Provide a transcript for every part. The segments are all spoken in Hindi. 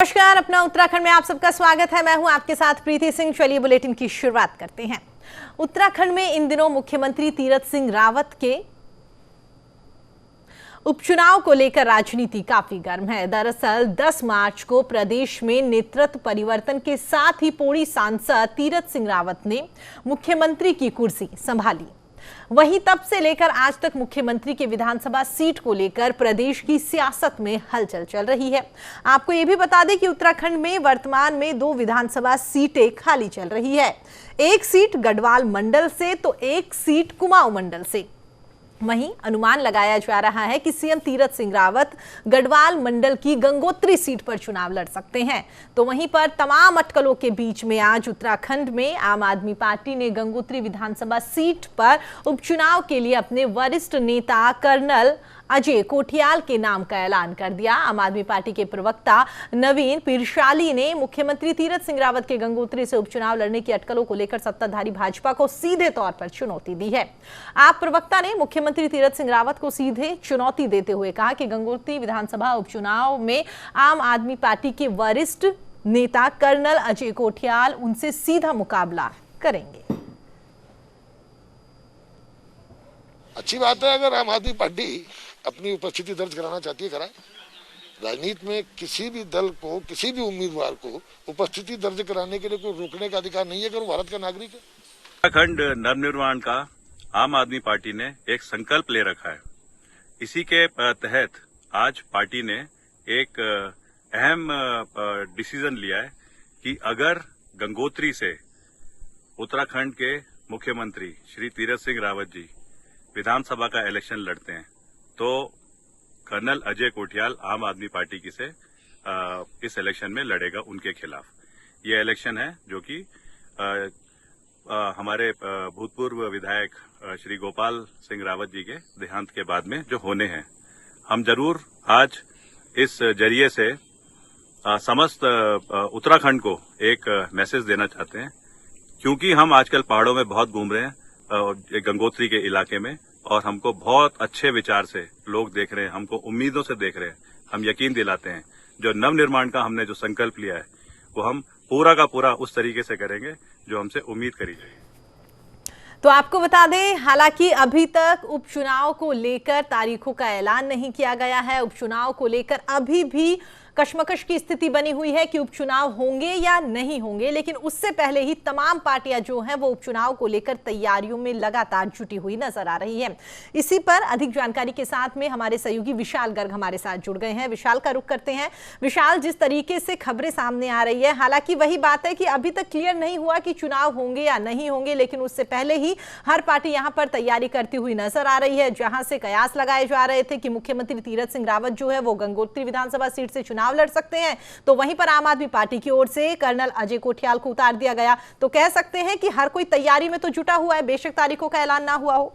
नमस्कार, अपना उत्तराखंड में आप सबका स्वागत है। मैं हूं आपके साथ प्रीति सिंह। चलिए बुलेटिन की शुरुआत करते हैं। उत्तराखंड में इन दिनों मुख्यमंत्री तीरथ सिंह रावत के उपचुनाव को लेकर राजनीति काफी गर्म है। दरअसल 10 मार्च को प्रदेश में नेतृत्व परिवर्तन के साथ ही पौड़ी सांसद तीरथ सिंह रावत ने मुख्यमंत्री की कुर्सी संभाली। वहीं तब से लेकर आज तक मुख्यमंत्री के विधानसभा सीट को लेकर प्रदेश की सियासत में हलचल चल रही है। आपको यह भी बता दें कि उत्तराखंड में वर्तमान में 2 विधानसभा सीटें खाली चल रही है। एक सीट गढ़वाल मंडल से तो एक सीट कुमाऊं मंडल से। वहीं अनुमान लगाया जा रहा है कि सीएम तीरथ सिंह रावत गढ़वाल मंडल की गंगोत्री सीट पर चुनाव लड़ सकते हैं। तो वहीं पर तमाम अटकलों के बीच में आज उत्तराखंड में आम आदमी पार्टी ने गंगोत्री विधानसभा सीट पर उपचुनाव के लिए अपने वरिष्ठ नेता कर्नल अजय कोठियाल के नाम का ऐलान कर दिया। आम आदमी पार्टी के प्रवक्ता नवीन पिरशाली ने मुख्यमंत्री तीरथ सिंह रावत के गंगोत्री से उपचुनाव लड़ने की अटकलों को लेकर सत्ताधारी भाजपा को सीधे तौर पर चुनौती दी है। आप प्रवक्ता ने मुख्यमंत्री तीरथ सिंह रावत को सीधे चुनौती देते हुए कहा कि गंगोत्री विधानसभा उपचुनाव में आम आदमी पार्टी के वरिष्ठ नेता कर्नल अजय कोठियाल उनसे सीधा मुकाबला करेंगे। अच्छी बात है, अगर आम आदमी पार्टी अपनी उपस्थिति दर्ज कराना चाहती है कराए। राजनीति में किसी भी दल को, किसी भी उम्मीदवार को उपस्थिति दर्ज कराने के लिए कोई रोकने का अधिकार नहीं है अगर वो भारत का नागरिक है। उत्तराखंड नवनिर्माण का आम आदमी पार्टी ने एक संकल्प ले रखा है। इसी के तहत आज पार्टी ने एक अहम डिसीजन लिया है कि अगर गंगोत्री से उत्तराखंड के मुख्यमंत्री श्री तीरथ सिंह रावत जी विधानसभा का इलेक्शन लड़ते हैं तो कर्नल अजय कोठियाल आम आदमी पार्टी की से इस इलेक्शन में लड़ेगा उनके खिलाफ। ये इलेक्शन है जो कि हमारे भूतपूर्व विधायक श्री गोपाल सिंह रावत जी के देहांत के बाद में जो होने हैं। हम जरूर आज इस जरिए से समस्त उत्तराखंड को एक मैसेज देना चाहते हैं, क्योंकि हम आजकल पहाड़ों में बहुत घूम रहे हैं गंगोत्री के इलाके में, और हमको बहुत अच्छे विचार से लोग देख रहे हैं, हमको उम्मीदों से देख रहे हैं। हम यकीन दिलाते हैं जो नवनिर्माण का हमने जो संकल्प लिया है वो हम पूरा का पूरा उस तरीके से करेंगे जो हमसे उम्मीद करी जाए। तो आपको बता दें, हालांकि अभी तक उपचुनाव को लेकर तारीखों का ऐलान नहीं किया गया है। उपचुनाव को लेकर अभी भी कशमकश की स्थिति बनी हुई है कि उपचुनाव होंगे या नहीं होंगे, लेकिन उससे पहले ही तमाम पार्टियां जो हैं वो उपचुनाव को लेकर तैयारियों में लगातार जुटी हुई नजर आ रही है। इसी पर अधिक जानकारी के साथ में हमारे सहयोगी विशाल गर्ग हमारे साथ जुड़ गए हैं। विशाल का रुख करते हैं। विशाल, जिस तरीके से खबरें सामने आ रही है, हालांकि वही बात है कि अभी तक क्लियर नहीं हुआ कि चुनाव होंगे या नहीं होंगे, लेकिन उससे पहले ही हर पार्टी यहां पर तैयारी करती हुई नजर आ रही है। जहां से कयास लगाए जा रहे थे कि मुख्यमंत्री तीरथ सिंह रावत जो है वो गंगोत्री विधानसभा सीट से चुनाव लड़ सकते हैं, तो वहीं पर आम आदमी पार्टी की ओर से कर्नल अजय कोठियाल को उतार दिया गया। तो कह सकते हैं कि हर कोई तैयारी में तो जुटा हुआ है, बेशक तारीखों का ऐलान ना हुआ हो।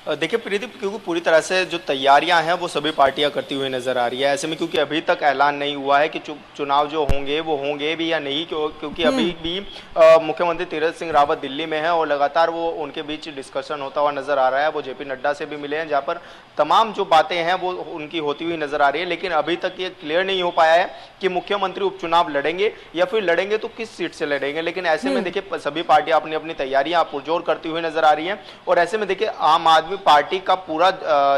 देखिए प्रीति, क्योंकि पूरी तरह से जो तैयारियां हैं वो सभी पार्टियां करती हुई नजर आ रही है। ऐसे में क्योंकि अभी तक ऐलान नहीं हुआ है कि चुनाव जो होंगे वो होंगे भी या नहीं, क्योंकि अभी भी मुख्यमंत्री तीरथ सिंह रावत दिल्ली में है और लगातार वो उनके बीच डिस्कशन होता हुआ नजर आ रहा है। वो जेपी नड्डा से भी मिले हैं, जहाँ पर तमाम जो बातें हैं वो उनकी होती हुई नजर आ रही है। लेकिन अभी तक ये क्लियर नहीं हो पाया है कि मुख्यमंत्री उपचुनाव लड़ेंगे या फिर लड़ेंगे तो किस सीट से लड़ेंगे। लेकिन ऐसे में देखिए सभी पार्टियां अपनी अपनी तैयारियां पुरजोर करती हुई नजर आ रही है। और ऐसे में देखिए आम आदमी पार्टी का पूरा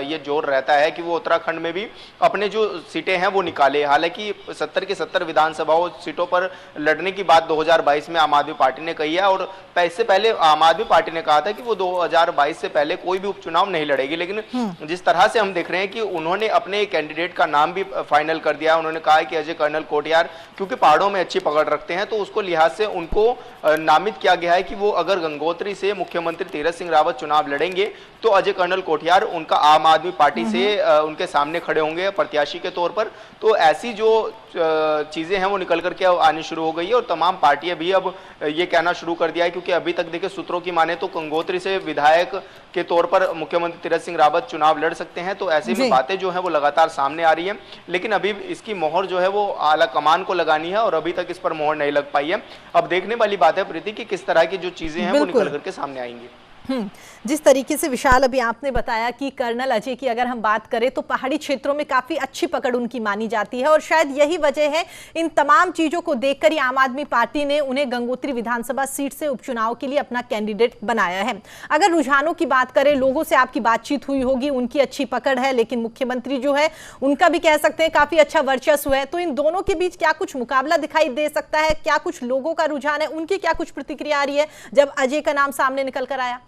ये जोर रहता है कि वो उत्तराखंड में भी अपने जो सीटें हैं वो निकाले। हालांकि 70 की 70 विधानसभाओं सीटों पर लड़ने की बात 2022 में आम आदमी पार्टी ने कही है, और इससे पहले आम आदमी पार्टी ने कहा था कि वो 2022 से पहले कोई भी उपचुनाव नहीं लड़ेगी। लेकिन जिस तरह से हम देख रहे हैं कि उन्होंने अपने कैंडिडेट का नाम भी फाइनल कर दिया। उन्होंने कहा कि अजय कर्नल कोठियाल क्योंकि पहाड़ों में अच्छी पकड़ रखते हैं, तो उसको लिहाज से उनको नामित किया गया है कि वो अगर गंगोत्री से मुख्यमंत्री तीरथ सिंह रावत चुनाव लड़ेंगे तो अजय कर्नल कोठियाल उनका आम आदमी पार्टी से उनके सामने खड़े होंगे प्रत्याशी के तौर पर। तो ऐसी जो चीजें हैं वो निकल करके आनी शुरू हो गई है और तमाम पार्टियां भी अब ये कहना शुरू कर दिया है, क्योंकि अभी तक देखिए सूत्रों की माने तो गंगोत्री से विधायक के तौर पर मुख्यमंत्री तीरथ सिंह रावत चुनाव लड़ सकते हैं। तो ऐसे में बातें जो है वो लगातार सामने आ रही है, लेकिन अभी इसकी मोहर जो है वो आला कमान को लगानी है और अभी तक इस पर मोहर नहीं लग पाई है। अब देखने वाली बात है प्रीति कि किस तरह की जो चीजें हैं वो निकल करके सामने आएंगी। जिस तरीके से विशाल अभी आपने बताया कि कर्नल अजय की अगर हम बात करें तो पहाड़ी क्षेत्रों में काफी अच्छी पकड़ उनकी मानी जाती है और शायद यही वजह है इन तमाम चीजों को देखकर ही आम आदमी पार्टी ने उन्हें गंगोत्री विधानसभा सीट से उपचुनाव के लिए अपना कैंडिडेट बनाया है। अगर रुझानों की बात करें, लोगों से आपकी बातचीत हुई होगी, उनकी अच्छी पकड़ है, लेकिन मुख्यमंत्री जो है उनका भी कह सकते हैं काफी अच्छा वर्चस्व है, तो इन दोनों के बीच क्या कुछ मुकाबला दिखाई दे सकता है? क्या कुछ लोगों का रुझान है, उनकी क्या कुछ प्रतिक्रिया आ रही है जब अजय का नाम सामने निकल कर आया?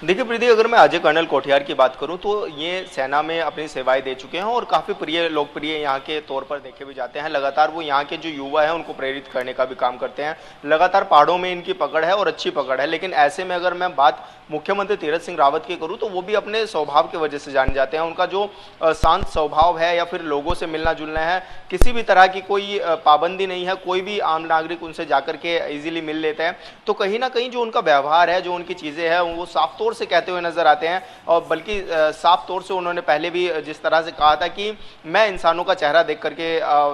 देखिए प्रीति, अगर मैं अजय कर्नल कोठियार की बात करूं तो ये सेना में अपनी सेवाएं दे चुके हैं और काफ़ी प्रिय लोकप्रिय यहाँ के तौर पर देखे भी जाते हैं। लगातार वो यहाँ के जो युवा हैं उनको प्रेरित करने का भी काम करते हैं। लगातार पहाड़ों में इनकी पकड़ है और अच्छी पकड़ है, लेकिन ऐसे में अगर मैं बात मुख्यमंत्री तीरथ सिंह रावत की करूँ तो वो भी अपने स्वभाव की वजह से जाने जाते हैं। उनका जो शांत स्वभाव है या फिर लोगों से मिलना जुलना है, किसी भी तरह की कोई पाबंदी नहीं है, कोई भी आम नागरिक उनसे जाकर के इजीली मिल लेते हैं। तो कहीं ना कहीं जो उनका व्यवहार है, जो उनकी चीज़ें हैं, वो साफ तौर से कहते हुए नजर आते हैं। और बल्कि साफ तौर से उन्होंने पहले भी जिस तरह से कहा था कि मैं इंसानों का चेहरा देख करके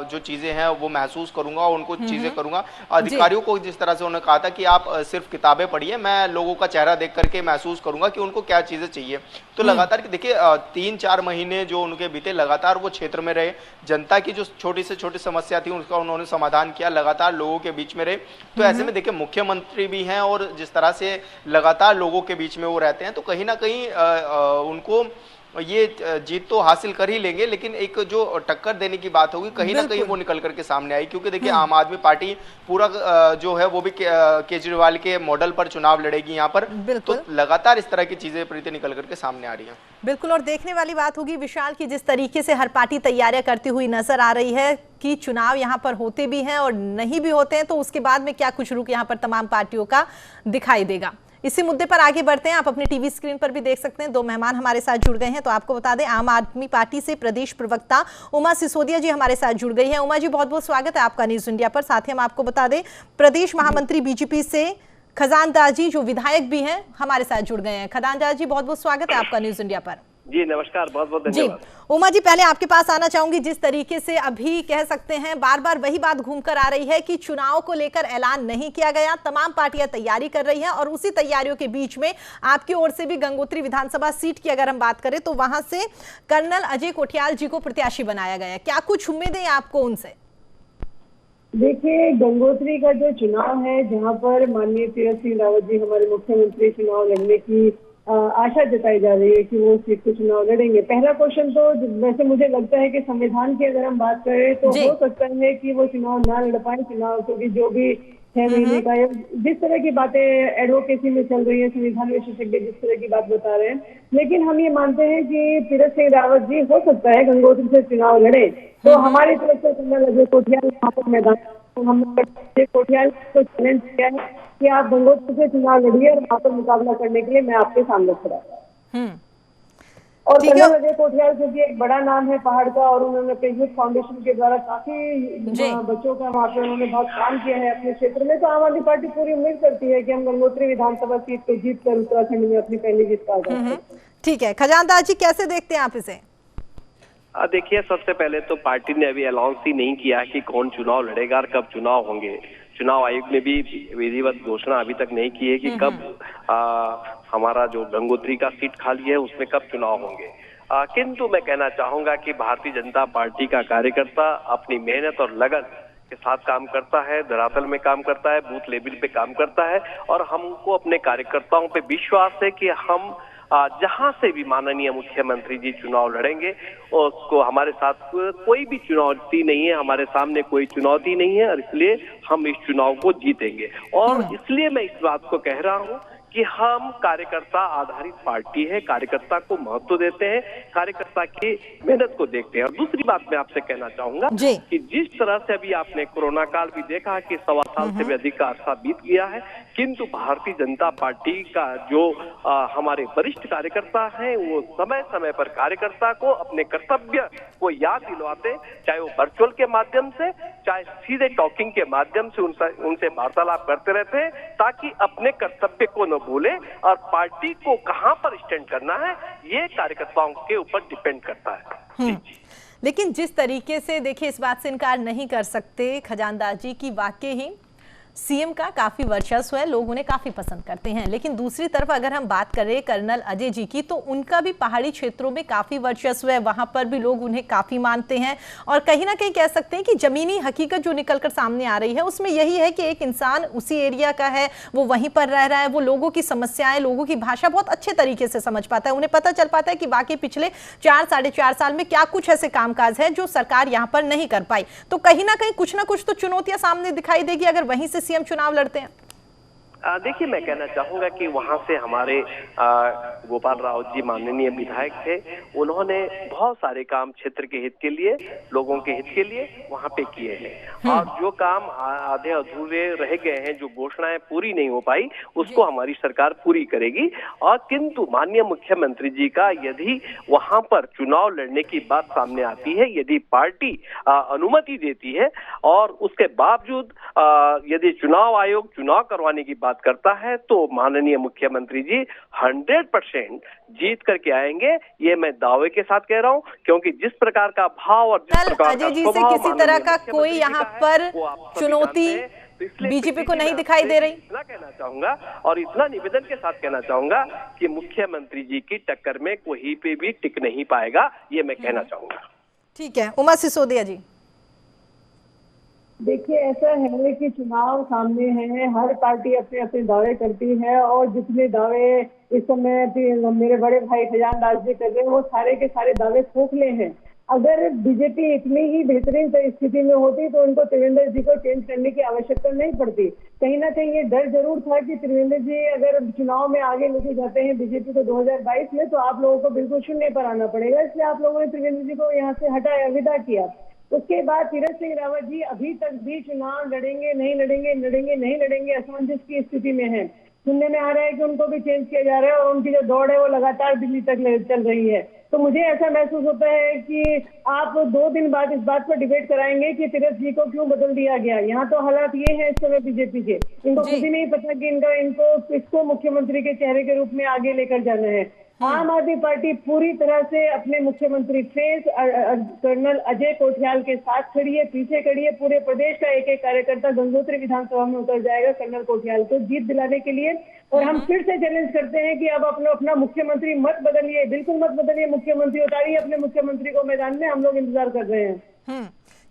जो चीज़ें हैं वो महसूस करूंगा और उनको चीज़ें करूंगा। अधिकारियों को जिस तरह से उन्होंने कहा था कि आप सिर्फ किताबें पढ़िए, मैं लोगों का चेहरा देख करके महसूस करूंगा कि उनको क्या चीजें चाहिए। तो लगातार देखिए 3-4 महीने जो उनके बीते, लगातार वो क्षेत्र में रहे, जनता की जो छोटी से छोटी समस्या थी उसका उन्होंने समाधान किया, लगातार लोगों के बीच में रहे। तो ऐसे में देखिए मुख्यमंत्री भी हैं और जिस तरह से लगातार लोगों के बीच में वो रहते हैं, तो कहीं ना कहीं उनको ये जीत तो हासिल कर ही लेंगे, लेकिन एक जो टक्कर देने की बात होगी कहीं ना कहीं वो निकल करके सामने आई। क्योंकि देखिए आम आदमी पार्टी पूरा जो है वो भी केजरीवाल के मॉडल पर चुनाव लड़ेगी यहाँ पर। तो लगातार इस तरह की चीजें प्रीति निकल करके सामने आ रही हैं। बिल्कुल, और देखने वाली बात होगी विशाल की जिस तरीके से हर पार्टी तैयारियां करती हुई नजर आ रही है कि चुनाव यहाँ पर होते भी हैं और नहीं भी होते हैं, तो उसके बाद में क्या कुछ रुख यहाँ पर तमाम पार्टियों का दिखाई देगा। इसी मुद्दे पर आगे बढ़ते हैं। आप अपने टीवी स्क्रीन पर भी देख सकते हैं, 2 मेहमान हमारे साथ जुड़ गए हैं। तो आपको बता दें, आम आदमी पार्टी से प्रदेश प्रवक्ता उमा सिसोदिया जी हमारे साथ जुड़ गई हैं। उमा जी, बहुत बहुत स्वागत है आपका न्यूज इंडिया पर। साथ ही हम आपको बता दें, प्रदेश महामंत्री बीजेपी से खजानदार जी जो विधायक भी हैं हमारे साथ जुड़ गए हैं। खजानदार जी, बहुत बहुत स्वागत है आपका न्यूज इंडिया पर। जी नमस्कार, बहुत बहुत धन्यवाद। उमा जी, पहले आपके पास आना चाहूंगी। जिस तरीके से अभी कह सकते हैं बार बार वही बात घूमकर आ रही है कि चुनाव को लेकर ऐलान नहीं किया गया, तमाम पार्टियां तैयारी कर रही हैं और उसी तैयारियों के बीच में आपकी ओर से भी गंगोत्री विधानसभा सीट की अगर हम बात करें तो वहां से कर्नल अजय कोठियाल जी को प्रत्याशी बनाया गया। क्या कुछ उम्मीदें आपको उनसे? देखिए, गंगोत्री का जो चुनाव है, जहां पर माननीय तीरथ सिंह रावत जी हमारे मुख्यमंत्री चुनाव लड़ने की आशा जताई जा रही है कि वो सीट को चुनाव लड़ेंगे। पहला क्वेश्चन तो वैसे मुझे लगता है कि संविधान की अगर हम बात करें तो हो सकता है कि वो चुनाव ना लड़ पाए चुनाव, क्योंकि जो भी 6 महीने का जिस तरह की बातें एडवोकेसी में चल रही है, संविधान विशेषज्ञ जिस तरह की बात बता रहे हैं, लेकिन हम ये मानते हैं कि तीरथ सिंह रावत जी हो सकता है गंगोत्री से चुनाव लड़े। तो हमारी तरफ से कर्नल अजय कोठियाल यहाँ पर मैदान, हमने कोठियाल को चैलेंज किया है कि आप गंगोत्री से चुनाव लड़िए और वहाँ पर मुकाबला करने के लिए मैं आपके सामने खड़ा हूँ। और कर्नल अजय कोठियाल क्योंकि एक बड़ा नाम है पहाड़ का और उन्होंने अपने यूथ फाउंडेशन के द्वारा काफी बच्चों का वहाँ पे उन्होंने बहुत काम किया है अपने क्षेत्र में, तो आम आदमी पार्टी पूरी उम्मीद करती है कि हम गंगोत्री विधानसभा सीट को जीत कर उत्तराखंड में अपनी पहली जीत पा जाएंगे। ठीक है, खजानदार जी कैसे देखते हैं आप इसे? देखिए, सबसे पहले तो पार्टी ने अभी अनाउंस ही नहीं किया कि कौन चुनाव लड़ेगा और कब चुनाव होंगे। चुनाव आयोग ने भी विधिवत घोषणा अभी तक नहीं की है कि कब हमारा जो गंगोत्री का सीट खाली है उसमें कब चुनाव होंगे। किंतु मैं कहना चाहूंगा कि भारतीय जनता पार्टी का कार्यकर्ता अपनी मेहनत और लगन के साथ काम करता है, धरातल में काम करता है, बूथ लेवल पे काम करता है और हमको अपने कार्यकर्ताओं पे विश्वास है कि हम जहां से भी माननीय मुख्यमंत्री जी चुनाव लड़ेंगे और उसको हमारे साथ कोई भी चुनौती नहीं है, हमारे सामने कोई चुनौती नहीं है और इसलिए हम इस चुनाव को जीतेंगे। और इसलिए मैं इस बात को कह रहा हूं कि हम कार्यकर्ता आधारित पार्टी है, कार्यकर्ता को महत्व देते हैं, कार्यकर्ता की मेहनत को देखते हैं। और दूसरी बात मैं आपसे कहना चाहूंगा कि जिस तरह से अभी आपने कोरोना काल भी देखा कि 1.25 साल से भी अधिक का अरसा बीत गया है, किंतु भारतीय जनता पार्टी का जो हमारे वरिष्ठ कार्यकर्ता हैं वो समय समय पर कार्यकर्ता को अपने कर्तव्य को याद दिलवाते, चाहे वो वर्चुअल के माध्यम से, चाहे सीधे टॉकिंग के माध्यम से उनसे वार्तालाप करते रहते हैं ताकि अपने कर्तव्य को न भूले और पार्टी को कहां पर स्टैंड करना है ये कार्यकर्ताओं के ऊपर डिपेंड करता है। लेकिन जिस तरीके से देखिए, इस बात से इनकार नहीं कर सकते खजानदार जी की वाकई ही सीएम का काफी वर्चस्व है, लोग उन्हें काफी पसंद करते हैं। लेकिन दूसरी तरफ अगर हम बात करें कर्नल अजय जी की, तो उनका भी पहाड़ी क्षेत्रों में काफी वर्चस्व है, वहां पर भी लोग उन्हें काफी मानते हैं। और कहीं ना कहीं कह सकते हैं कि जमीनी हकीकत जो निकलकर सामने आ रही है उसमें यही है कि एक इंसान उसी एरिया का है, वो वहीं पर रह रहा है, वो लोगों की समस्याएं, लोगों की भाषा बहुत अच्छे तरीके से समझ पाता है। उन्हें पता चल पाता है कि बाकी पिछले 4-4.5 साल में क्या कुछ ऐसे कामकाज है जो सरकार यहाँ पर नहीं कर पाई। तो कहीं ना कुछ तो चुनौतियां सामने दिखाई देगी अगर वहीं से सीएम चुनाव लड़ते हैं। देखिए, मैं कहना चाहूंगा कि वहां से हमारे गोपाल राउत जी माननीय विधायक थे, उन्होंने बहुत सारे काम क्षेत्र के हित के लिए, लोगों के हित के लिए वहां पे किए हैं। और जो काम आधे अधूरे रह गए हैं, जो घोषणाएं पूरी नहीं हो पाई, उसको हमारी सरकार पूरी करेगी। और किंतु माननीय मुख्यमंत्री जी का यदि वहां पर चुनाव लड़ने की बात सामने आती है, यदि पार्टी अनुमति देती है और उसके बावजूद यदि चुनाव आयोग चुनाव करवाने की बात करता है, तो माननीय मुख्यमंत्री जी 100% जीत करके आएंगे। ये मैं दावे के साथ कह रहा हूं, क्योंकि जिस प्रकार का भाव और जिस प्रकार अजय जी से किसी तरह का कोई यहाँ पर चुनौती बीजेपी को नहीं दिखाई दे रही। इतना कहना चाहूंगा और इतना निवेदन के साथ कहना चाहूंगा कि मुख्यमंत्री जी की टक्कर में कोई पे भी टिक नहीं पाएगा, ये मैं कहना चाहूंगा। ठीक है, उमा सिसोदिया जी। देखिए, ऐसा है कि चुनाव सामने है, हर पार्टी अपने अपने दावे करती है और जितने दावे इस समय मेरे बड़े भाई खजानदार जी कर रहे हैं, वो सारे के सारे दावे खोखले हैं। अगर बीजेपी इतनी ही बेहतरीन स्थिति में होती तो उनको त्रिवेंद्र जी को चेंज करने की आवश्यकता नहीं पड़ती। कहीं ना कहीं ये डर जरूर था कि त्रिवेंद्र जी अगर चुनाव में आगे लेके जाते हैं बीजेपी को 2022 में, तो आप लोगों को बिल्कुल शून्य पर आना पड़ेगा, इसलिए आप लोगों ने त्रिवेंद्र जी को यहाँ से हटाया, विदा किया। उसके बाद तीरथ सिंह रावत जी अभी तक भी चुनाव लड़ेंगे नहीं लड़ेंगे असमंजस की स्थिति में है। सुनने में आ रहा है कि उनको भी चेंज किया जा रहा है और उनकी जो दौड़ है वो लगातार दिल्ली तक चल रही है। तो मुझे ऐसा महसूस होता है कि आप 2 दिन बाद इस बात पर डिबेट कराएंगे कि तीरथ जी को क्यों बदल दिया गया। यहाँ तो हालात ये है इस समय बीजेपी के, इनको खुद ही नहीं पता कि इनको इसको मुख्यमंत्री के चेहरे के रूप में आगे लेकर जाना है। आम आदमी पार्टी पूरी तरह से अपने मुख्यमंत्री फेस कर्नल अजय कोठियाल के साथ खड़ी है, पीछे खड़ी है। पूरे प्रदेश का एक एक कार्यकर्ता गंगोत्री विधानसभा में उतर जाएगा कर्नल कोठियाल को जीत दिलाने के लिए। और हम फिर से चैलेंज करते हैं कि अब अपना मुख्यमंत्री मत बदलिए, बिल्कुल मत बदलिए, मुख्यमंत्री उतारिए अपने मुख्यमंत्री को मैदान में, हम लोग इंतजार कर रहे हैं।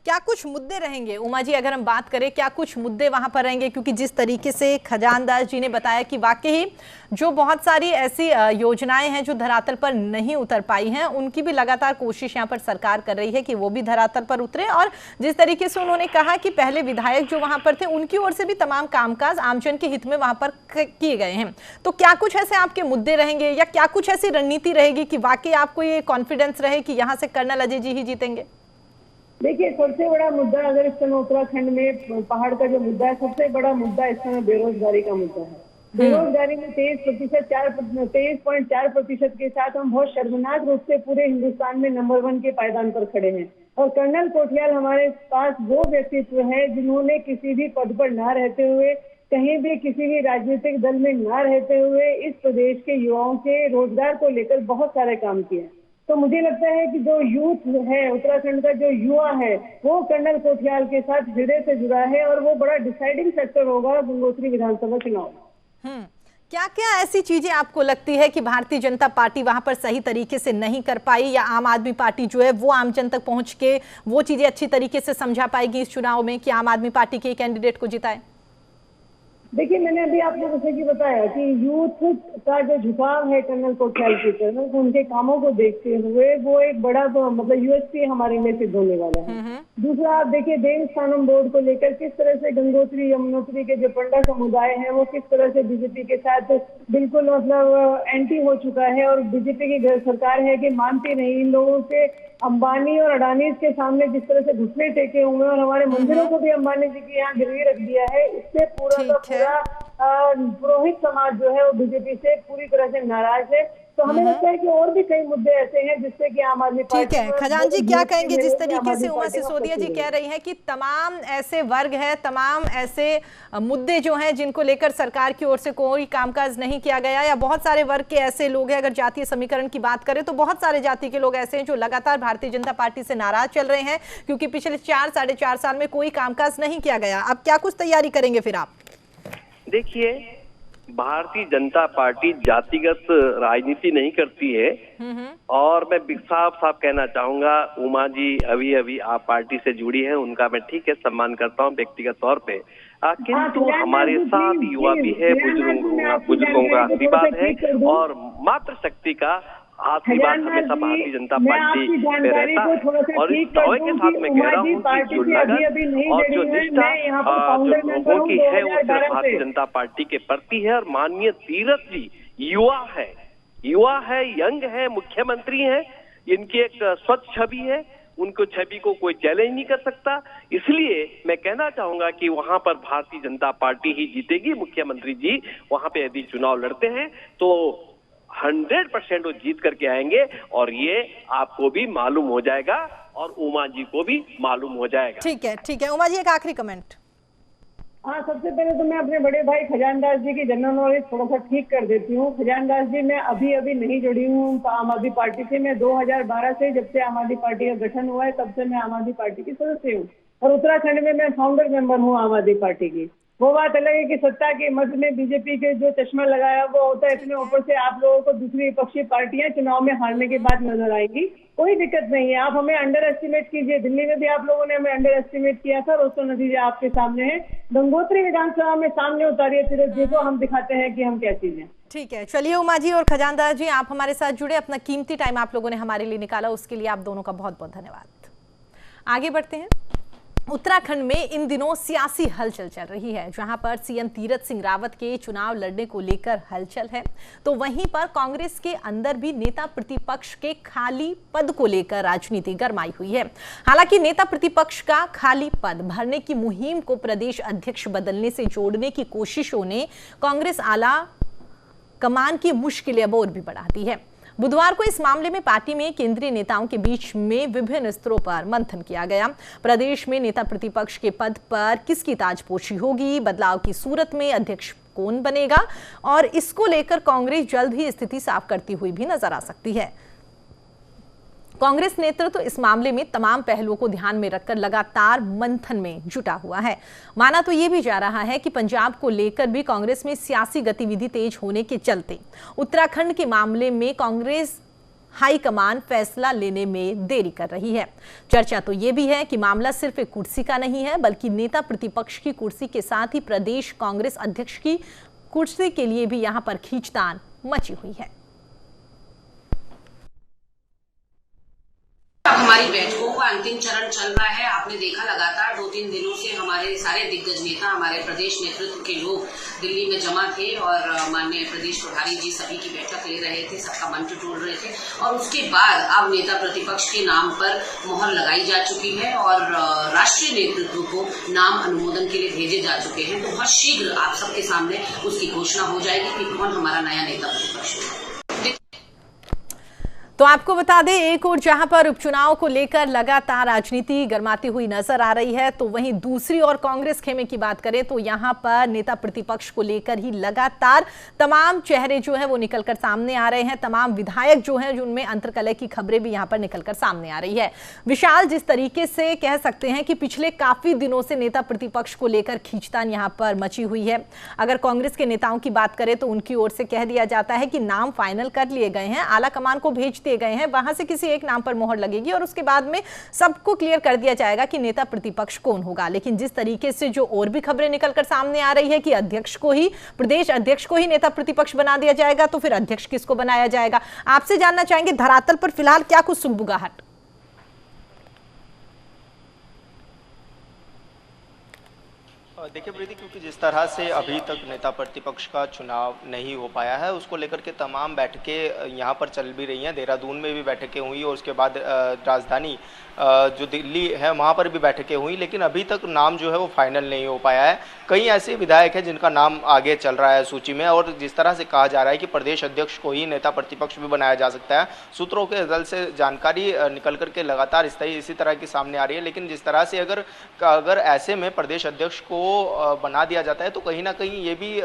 क्या कुछ मुद्दे रहेंगे उमा जी, अगर हम बात करें क्या कुछ मुद्दे वहां पर रहेंगे? क्योंकि जिस तरीके से खजानदार जी ने बताया कि वाकई जो बहुत सारी ऐसी योजनाएं हैं जो धरातल पर नहीं उतर पाई हैं, उनकी भी लगातार कोशिश यहां पर सरकार कर रही है कि वो भी धरातल पर उतरे। और जिस तरीके से उन्होंने कहा कि पहले विधायक जो वहां पर थे उनकी ओर से भी तमाम कामकाज आमजन के हित में वहां पर किए गए हैं। तो क्या कुछ ऐसे आपके मुद्दे रहेंगे या क्या कुछ ऐसी रणनीति रहेगी कि वाकई आपको ये कॉन्फिडेंस रहे कि यहाँ से कर्नल अजय जी ही जीतेंगे? देखिए, सबसे बड़ा मुद्दा अगर इस समय उत्तराखंड में पहाड़ का जो मुद्दा है, सबसे बड़ा मुद्दा इस समय बेरोजगारी का मुद्दा है। बेरोजगारी में 23.4% के साथ हम बहुत शर्मनाक रूप से पूरे हिंदुस्तान में नंबर 1 के पायदान पर खड़े हैं। और कर्नल कोठियाल हमारे पास वो व्यक्तित्व है जिन्होंने किसी भी पद पर ना रहते हुए, कहीं भी किसी भी राजनीतिक दल में ना रहते हुए इस प्रदेश के युवाओं के रोजगार को लेकर बहुत सारे काम किए। तो मुझे लगता है कि जो यूथ है, उत्तराखंड का जो युवा है, वो कर्नल कोठियाल के साथ हृदय से जुड़ा है और वो बड़ा डिसाइडिंग फैक्टर होगा गंगोत्री विधानसभा चुनाव। क्या क्या ऐसी चीजें आपको लगती है कि भारतीय जनता पार्टी वहां पर सही तरीके से नहीं कर पाई, या आम आदमी पार्टी जो है वो आम जन तक पहुंच के वो चीजें अच्छी तरीके से समझा पाएगी इस चुनाव में कि आम आदमी पार्टी के कैंडिडेट को जिताए? देखिए, मैंने अभी आपको जैसे कि बताया कि यूथ का जो झुकाव है कर्नल कोठियाल की तरफ, उनके कामों को देखते हुए वो एक बड़ा मतलब यूएसपी हमारे लिए सिद्ध होने वाला है। दूसरा, आप देखिए देवस्थानम बोर्ड को लेकर किस तरह से गंगोत्री यमुनोत्री के जो पंडा समुदाय है वो किस तरह से बीजेपी के साथ बिल्कुल मतलब एंटी हो चुका है। और बीजेपी की सरकार है कि मानती नहीं, इन लोगों से अंबानी और अडानी के सामने जिस तरह से घुटने टेके हुए और हमारे मंदिरों को भी अंबानी जी के यहाँ गिरवी रख दिया है, इससे पूरा का पूरा पुरोहित समाज जो है वो बीजेपी से पूरी तरह से नाराज है। तो हमें लगता है कि और भी कई मुद्दे ऐसे हैं जिससे कि आम आदमी पार्टी। ठीक है, खजान जी क्या कहेंगे जिस तरीके से उमा सिसोदिया जी कह रही हैं कि तमाम ऐसे वर्ग है, तमाम ऐसे मुद्दे जो हैं जिनको लेकर सरकार की ओर से कोई कामकाज नहीं किया गया, या बहुत सारे वर्ग के ऐसे लोग हैं, अगर जातीय समीकरण की बात करें तो बहुत सारे जाति के लोग ऐसे हैं जो लगातार भारतीय जनता पार्टी से नाराज चल रहे हैं क्योंकि पिछले 4-4.5 साल में कोई कामकाज नहीं किया गया। अब क्या कुछ तैयारी करेंगे फिर आप? देखिए, भारतीय जनता पार्टी जातिगत राजनीति नहीं करती है और मैं साफ साफ कहना चाहूंगा, उमा जी अभी अभी आप पार्टी से जुड़ी हैं, उनका मैं ठीक है सम्मान करता हूं व्यक्तिगत तौर पे, किंतु हमारे साथ युवा भी है, बुजुर्गों का आशीर्वाद है और मातृशक्ति का आशीर्वाद हमेशा भारतीय जनता पार्टी में रहता है। और इस दावे के साथ मैं कह रहा हूँ कि जो लगन और जो निष्ठा जो लोगों की है वो सिर्फ भारतीय जनता पार्टी के प्रति है। और माननीय तीरथ जी युवा है, यंग है, मुख्यमंत्री है, इनकी एक स्वच्छ छवि है, उनको छवि को कोई चैलेंज नहीं कर सकता। इसलिए मैं कहना चाहूंगा कि वहां पर भारतीय जनता पार्टी ही जीतेगी। मुख्यमंत्री जी वहां पे यदि चुनाव लड़ते हैं तो 100% वो जीत करके आएंगे और ये आपको भी मालूम हो जाएगा और उमा जी को भी मालूम हो जाएगा। ठीक है उमा जी, एक आखिरी कमेंट। हाँ, सबसे पहले तो मैं अपने बड़े भाई खजानदास जी की जनरल नॉलेज थोड़ा सा ठीक कर देती हूँ। खजानदास जी, मैं अभी नहीं जुड़ी हूँ आम आदमी पार्टी से। मैं 2012 से, जब से आम आदमी पार्टी का गठन हुआ है तब से मैं आम आदमी पार्टी की सदस्य हूँ और उत्तराखंड में मैं फाउंडर मेंबर हूँ आम आदमी पार्टी की। वो बात अलग है कि सत्ता के मध्य में बीजेपी के जो चश्मा लगाया वो होता है, इतने ऊपर से आप लोगों को दूसरी विपक्षी पार्टियां चुनाव में हारने के बाद नजर आएंगी। कोई दिक्कत नहीं है, आप हमें अंडर एस्टिमेट कीजिए। दिल्ली में भी आप लोगों ने हमें अंडर एस्टिमेट किया था और उसका नतीजा आपके सामने है। गंगोत्री विधानसभा में सामने उतारिए तीरथ जी को, हम दिखाते हैं कि हम क्या चीज है। ठीक है, चलिए उमा जी और खजानदास जी, आप हमारे साथ जुड़े, अपना कीमती टाइम आप लोगों ने हमारे लिए निकाला, उसके लिए आप दोनों का बहुत बहुत धन्यवाद। आगे बढ़ते हैं। उत्तराखंड में इन दिनों सियासी हलचल चल रही है, जहां पर सीएम तीरथ सिंह रावत के चुनाव लड़ने को लेकर हलचल है, तो वहीं पर कांग्रेस के अंदर भी नेता प्रतिपक्ष के खाली पद को लेकर राजनीति गरमाई हुई है। हालांकि नेता प्रतिपक्ष का खाली पद भरने की मुहिम को प्रदेश अध्यक्ष बदलने से जोड़ने की कोशिशों ने कांग्रेस आला कमान की मुश्किलें अब और भी बढ़ा दी है। बुधवार को इस मामले में पार्टी में केंद्रीय नेताओं के बीच में विभिन्न स्तरों पर मंथन किया गया। प्रदेश में नेता प्रतिपक्ष के पद पर किसकी ताजपोशी होगी, बदलाव की सूरत में अध्यक्ष कौन बनेगा, और इसको लेकर कांग्रेस जल्द ही स्थिति साफ करती हुई भी नजर आ सकती है। कांग्रेस नेतृत्व इस मामले में तमाम पहलुओं को ध्यान में रखकर लगातार मंथन में जुटा हुआ है। माना तो यह भी जा रहा है कि पंजाब को लेकर भी कांग्रेस में सियासी गतिविधि तेज होने के चलते उत्तराखंड के मामले में कांग्रेस हाईकमान फैसला लेने में देरी कर रही है। चर्चा तो यह भी है कि मामला सिर्फ एक कुर्सी का नहीं है, बल्कि नेता प्रतिपक्ष की कुर्सी के साथ ही प्रदेश कांग्रेस अध्यक्ष की कुर्सी के लिए भी यहां पर खींचतान मची हुई है। हमारी बैठकों का अंतिम चरण चल रहा है। आपने देखा लगातार 2-3 दिनों से हमारे सारे दिग्गज नेता, हमारे प्रदेश नेतृत्व के लोग दिल्ली में जमा थे और माननीय प्रदेश प्रभारी जी सभी की बैठक ले रहे थे, सबका मंच टूट रहे थे। और उसके बाद अब नेता प्रतिपक्ष के नाम पर मोहर लगाई जा चुकी है और राष्ट्रीय नेतृत्व को नाम अनुमोदन के लिए भेजे जा चुके हैं। तो बहुत शीघ्र आप सबके सामने उसकी घोषणा हो जाएगी कि कौन हमारा नया नेता प्रतिपक्ष है। तो आपको बता दें, एक और जहां पर उपचुनाव को लेकर लगातार राजनीति गरमाती हुई नजर आ रही है, तो वहीं दूसरी ओर कांग्रेस खेमे की बात करें तो यहां पर नेता प्रतिपक्ष को लेकर ही लगातार तमाम चेहरे जो है वो निकलकर सामने आ रहे हैं। तमाम विधायक जो हैं जिनमें अंतर्कलह की खबरें भी यहां पर निकलकर सामने आ रही है। विशाल, जिस तरीके से कह सकते हैं कि पिछले काफी दिनों से नेता प्रतिपक्ष को लेकर खींचतान यहां पर मची हुई है। अगर कांग्रेस के नेताओं की बात करें तो उनकी ओर से कह दिया जाता है कि नाम फाइनल कर लिए गए हैं, आला कमान को भेज दिए गए हैं, वहां से किसी एक नाम पर मोहर लगेगी और उसके बाद में सबको क्लियर कर दिया जाएगा कि नेता प्रतिपक्ष कौन होगा। लेकिन जिस तरीके से जो और भी खबरें निकलकर सामने आ रही है कि अध्यक्ष को ही, प्रदेश अध्यक्ष को ही नेता प्रतिपक्ष बना दिया जाएगा, तो फिर अध्यक्ष किसको बनाया जाएगा? आपसे जानना चाहेंगे धरातल पर फिलहाल क्या कुछ सुगबुगाहट? देखिए प्रीति, क्योंकि जिस तरह से अभी तक नेता प्रतिपक्ष का चुनाव नहीं हो पाया है, उसको लेकर के तमाम बैठकें यहाँ पर चल भी रही हैं। देहरादून में भी बैठकें हुई और उसके बाद राजधानी जो दिल्ली है वहाँ पर भी बैठकें हुई, लेकिन अभी तक नाम जो है वो फाइनल नहीं हो पाया है। कई ऐसे विधायक हैं जिनका नाम आगे चल रहा है सूची में, और जिस तरह से कहा जा रहा है कि प्रदेश अध्यक्ष को ही नेता प्रतिपक्ष भी बनाया जा सकता है। सूत्रों के दल से जानकारी निकल करके लगातार इसी तरह की सामने आ रही है। लेकिन जिस तरह से अगर ऐसे में प्रदेश अध्यक्ष को बना दिया जाता है तो कहीं ना कहीं ये भी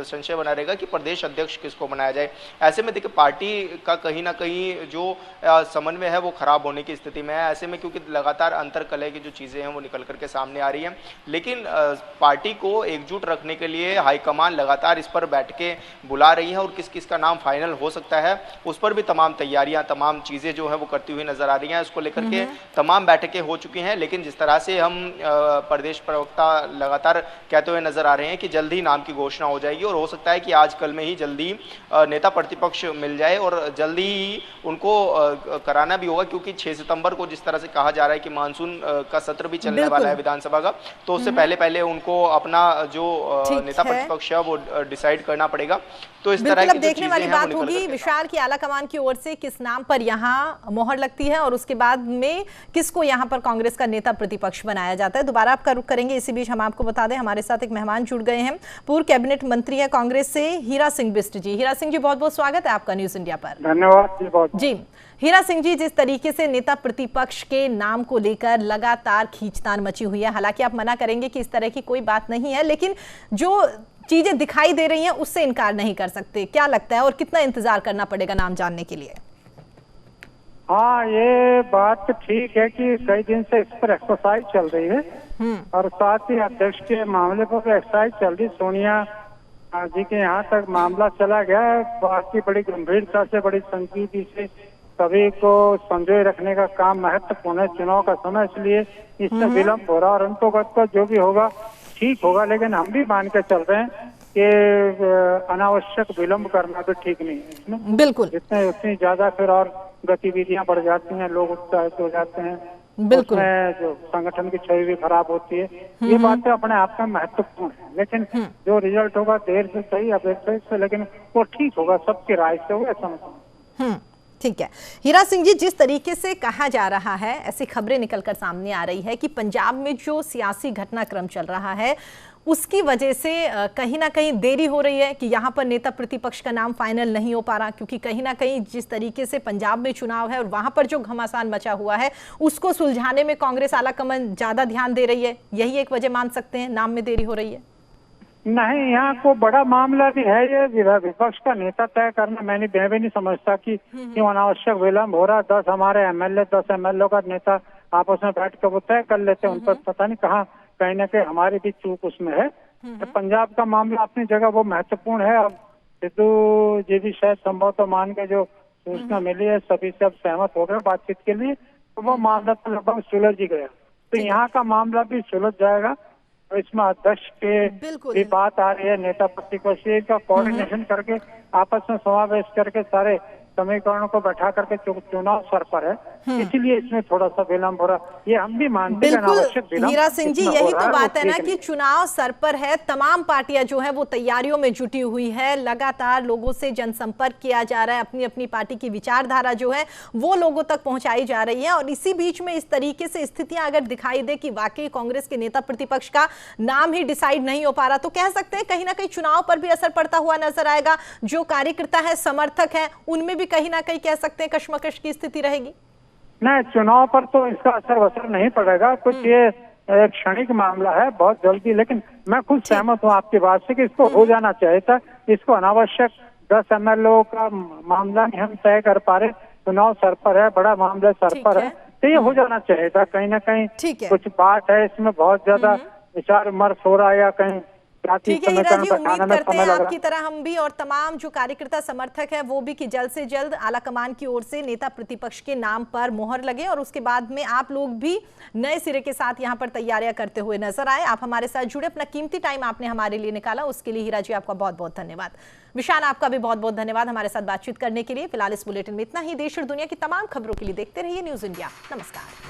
संशय बना रहेगा कि प्रदेश अध्यक्ष किसको बनाया जाए। ऐसे में देखिए पार्टी का कहीं ना कहीं जो समन्वय है वो खराब होने की स्थिति में है। ऐसे में क्योंकि लगातार अंतरकलह की जो चीज़ें हैं वो निकल करके सामने आ रही हैं, लेकिन पार्टी को एकजुट रखने के लिए हाईकमान लगातार इस पर बैठकें बुला रही है और किस किस का नाम फाइनल हो सकता है उस पर भी तमाम तैयारियां, तमाम चीज़ें जो है वो करती हुई नजर आ रही हैं। उसको लेकर के तमाम बैठकें हो चुकी हैं, लेकिन जिस तरह से हम प्रदेश प्रवक्ता लगातार कहते हुए नजर आ रहे हैं कि जल्द ही नाम की घोषणा हो जाएगी और हो सकता है कि आज कल में ही जल्दी नेता प्रतिपक्ष मिल जाए और जल्दी ही उनको कराना भी होगा, क्योंकि 6 सितंबर को जिस तरह से कहा जा रहा है कि मानसून का सत्र भी चलने वाला है विधानसभा का, तो उससे पहले उनको अपना जो नेता प्रतिपक्ष है वो डिसाइड करना पड़ेगा। तो इस तरह की देखने वाली बात होगी विशाल की आला कमान की ओर से किस नाम पर यहाँ मोहर लगती है और उसके बाद में किसको यहाँ पर कांग्रेस का नेता प्रतिपक्ष बनाया जाता है। दोबारा आपका रुख करेंगे, इसी बीच हम आपको बता दें हमारे साथ एक मेहमान जुड़ गए हैं, पूर्व कैबिनेट मंत्री है कांग्रेस से हीरा सिंह बिष्ट जी। हीरा सिंह जी बहुत बहुत स्वागत है आपका न्यूज इंडिया पर। धन्यवाद जी। हीरा सिंह जी, जिस तरीके से नेता प्रतिपक्ष के नाम को लेकर लगातार खींचतान मची हुई है, हालांकि आप मना करेंगे कि इस तरह की कोई बात नहीं है, लेकिन जो चीजें दिखाई दे रही हैं उससे इनकार नहीं कर सकते। क्या लगता है और कितना इंतजार करना पड़ेगा नाम जानने के लिए? हाँ, ये बात तो ठीक है कि कई दिन से इस पर एक्सरसाइज चल रही है और साथ ही अध्यक्ष के मामले पर भी एक्सरसाइज चल रही। सोनिया जी के यहाँ तक मामला चला गया है, बात की बड़ी गंभीरता से, बड़ी संजीदगी से सभी को संजोए रखने का काम महत्वपूर्ण है। चुनाव का समय, इसलिए इससे विलम्ब हो रहा और अंतोगत तो जो भी होगा ठीक होगा, लेकिन हम भी मान के चल रहे हैं कि अनावश्यक विलम्ब करना तो ठीक नहीं है इसमें। बिल्कुल, जितने उतनी ज्यादा फिर और गतिविधियां बढ़ जाती हैं, लोग उत्साहित हो जाते हैं, बिल्कुल जो संगठन की छवि भी खराब होती है। ये बातें अपने आप में महत्वपूर्ण है, लेकिन जो रिजल्ट होगा देर से सही, अपेक्षित से, लेकिन वो ठीक होगा, सबकी राय से होगा, समझ। ठीक है हीरा सिंह जी, जिस तरीके से कहा जा रहा है, ऐसी खबरें निकलकर सामने आ रही है कि पंजाब में जो सियासी घटनाक्रम चल रहा है उसकी वजह से कहीं ना कहीं देरी हो रही है कि यहाँ पर नेता प्रतिपक्ष का नाम फाइनल नहीं हो पा रहा, क्योंकि कहीं ना कहीं जिस तरीके से पंजाब में चुनाव है और वहां पर जो घमासान मचा हुआ है उसको सुलझाने में कांग्रेस आलाकमान ज्यादा ध्यान दे रही है। यही एक वजह मान सकते हैं नाम में देरी हो रही है? नहीं, यहाँ को बड़ा मामला भी है ये विपक्ष का नेता तय करना। मैं भी नहीं समझता कि क्यों अनावश्यक विलम्ब हो रहा। 10 हमारे एमएलए, 10 एमएलए का नेता आपस में बैठ कर वो तय कर लेते हैं। उन पर पता नहीं कहाँ कहीं ना कहीं हमारी भी चूक उसमें है। तो पंजाब का मामला अपनी जगह वो महत्वपूर्ण है। अब सिद्धू जी भी शायद संभव तो मान के जो सूचना मिली है सभी से अब सहमत हो गए बातचीत के लिए, तो वो मामला तो लगभग सुलझ ही गया। तो यहाँ का मामला भी सुलझ जाएगा। तो इसमें अध्यक्ष के भी बात आ रही है, नेता प्रतिपक्ष का कोऑर्डिनेशन करके आपस में समावेश करके सारे समीकरणों को बैठा करके चुनाव सर पर है, इसीलिए इसमें थोड़ा सा विलम्ब हो रहा। ये हम भी मानते हैं अनावश्यक विलम्ब। हीरा सिंह जी, यही तो बात है ना कि चुनाव सर पर है, तमाम पार्टियां जो है वो तैयारियों में जुटी हुई है, लगातार लोगों से जनसंपर्क किया जा रहा है, अपनी अपनी पार्टी की विचारधारा जो है वो लोगों तक पहुंचाई जा रही है। और इसी बीच में इस तरीके से स्थितियां अगर दिखाई दे कि वाकई कांग्रेस के नेता प्रतिपक्ष का नाम ही डिसाइड नहीं हो पा रहा, तो कह सकते हैं कहीं ना कहीं चुनाव पर भी असर पड़ता हुआ नजर आएगा। जो कार्यकर्ता है, समर्थक है, उनमें भी कहीं ना कहीं कह सकते हैं कश्मकश की स्थिति रहेगी। नहीं, चुनाव पर तो इसका असर नहीं पड़ेगा। कुछ ये एक क्षणिक मामला है, बहुत जल्दी। लेकिन मैं खुद सहमत हूँ आपकी बात से कि इसको हो जाना चाहिए था। इसको अनावश्यक 10 एमएलए का मामला नहीं हम तय कर पा रहे, चुनाव सर पर है, बड़ा मामला सर पर है, तो ये हो जाना चाहिए था। कहीं ना कहीं कुछ बात है इसमें, बहुत ज्यादा विचार विमर्श हो रहा है या कहीं। ठीक है हीरा जी, उम्मीद करते हैं आपकी तरह हम भी और तमाम जो कार्यकर्ता समर्थक है वो भी कि जल्द से जल्द आलाकमान की ओर से नेता प्रतिपक्ष के नाम पर मोहर लगे और उसके बाद में आप लोग भी नए सिरे के साथ यहाँ पर तैयारियां करते हुए नजर आए। आप हमारे साथ जुड़े, अपना कीमती टाइम आपने हमारे लिए निकाला, उसके लिए हीरा जी आपका बहुत बहुत धन्यवाद। विशाल, आपका भी बहुत बहुत धन्यवाद हमारे साथ बातचीत करने के लिए। फिलहाल इस बुलेटिन में इतना ही। देश और दुनिया की तमाम खबरों के लिए देखते रहिए न्यूज इंडिया। नमस्कार।